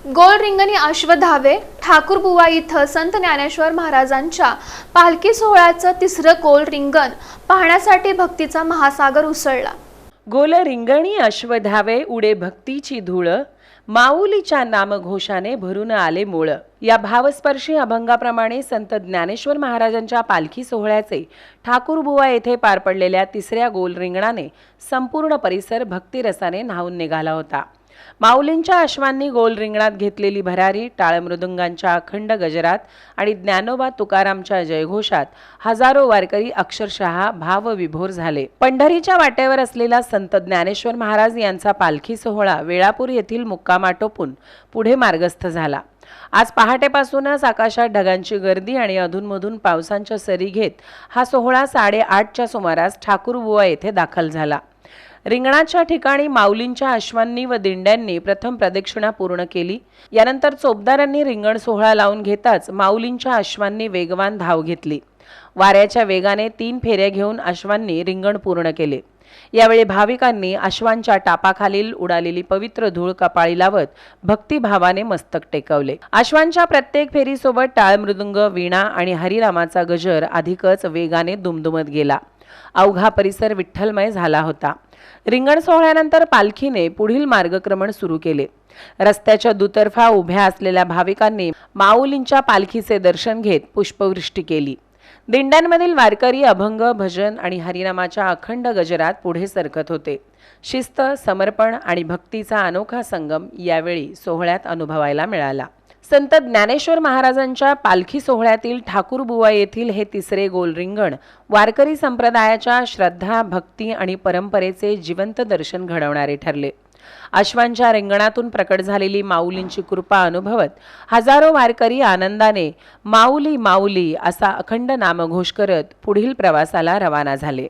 गोल रिंगणी अश्वधावे ठाकूरबुवा इथं संत ज्ञानेश्वर महाराजांच्या पालखी सोहळ्याचं तिसरं गोल रिंगण पाहण्यासाठी भक्तीचा महासागर उसळला। गोल रिंगणी अश्वधावे उडे भक्तीची धूळ, माऊलीच्या नामघोषाने भरून आले मूळ। या भावस्पर्शी अभंगाप्रमाणे संत ज्ञानेश्वर महाराजांच्या पालखी सोहळ्याचे ठाकूरबुवा येथे पार पडलेल्या तिसऱ्या गोल रिंगणाने संपूर्ण परिसर भक्तिरसाने न्हाऊन निघाला होता। माऊलींच्या अश्वांनी गोल रिंगणात घेतलेली भरारी, टाळमृदुंगांच्या अखंड गजरात आणि ज्ञानोबा तुकारामच्या जयघोषात हजारो वारकरी अक्षरशः भावविभोर झाले। पंढरीच्या वाटेवर असलेला संत ज्ञानेश्वर महाराज यांचा पालखी सोहळा वेळापूर येथील मुक्काम टोपून पुढे मार्गस्थ झाला। आज पहाटेपासूनच आकाशात ढगांची गर्दी आणि अधूनमधून पावसांच्या सरी घेत हा सोहळा 8:30च्या सुमारास ठाकूरबुवा येथे दाखल झाला। रिंगणाच्या ठिकाणी माऊलींच्या अश्वांनी व दिंड्यांनी प्रथम प्रदक्षिणा पूर्ण केली। यानंतर चोपदारांनी रिंगण सोहळा लावून घेताच माऊलींच्या अश्वांनी वेगवान धाव घेतली। वाऱ्याच्या वेगाने 3 फेऱ्या घेऊन अश्वांनी रिंगण पूर्ण केले। यावेळी भाविकांनी अश्वांच्या टापाखालील उडालेली पवित्र धूळ कपाळी लावत भक्तिभावाने मस्तक टेकवले। अश्वांच्या प्रत्येक फेरीसोबत टाळमृदुंग, वीणा आणि हरिनामाचा गजर अधिकच वेगाने दुमदुमत गेला। अवघा परिसर विठ्ठलमय झाला होता। रिंगण सोहळ्यानंतर पालखीने पुढील मार्गक्रमण सुरू केले। रस्त्याच्या दुतर्फा उभ्या असलेल्या भाविकांनी माऊलींच्या पालखीचे दर्शन घेत पुष्पवृष्टी केली। दिंड्यांमधील वारकरी अभंग, भजन आणि हरिनामाच्या अखंड गजरात पुढे सरकत होते। शिस्त, समर्पण आणि भक्तीचा अनोखा संगम यावेळी सोहळ्यात अनुभवायला मिळाला। संत ज्ञानेश्वर महाराजांच्या पालखी सोहळ्यातील ठाकूरबुवा येथील हे तिसरे गोल रिंगण वारकरी संप्रदायाच्या श्रद्धा, भक्ती आणि परंपरेचे जिवंत दर्शन घडवणारे ठरले। अश्वांच्या रिंगणातून प्रकट झालेली माऊलींची कृपा अनुभवत हजारो वारकरी आनंदाने माऊली माऊली असा अखंड नामघोष करत पुढील प्रवासाला रवाना झाले।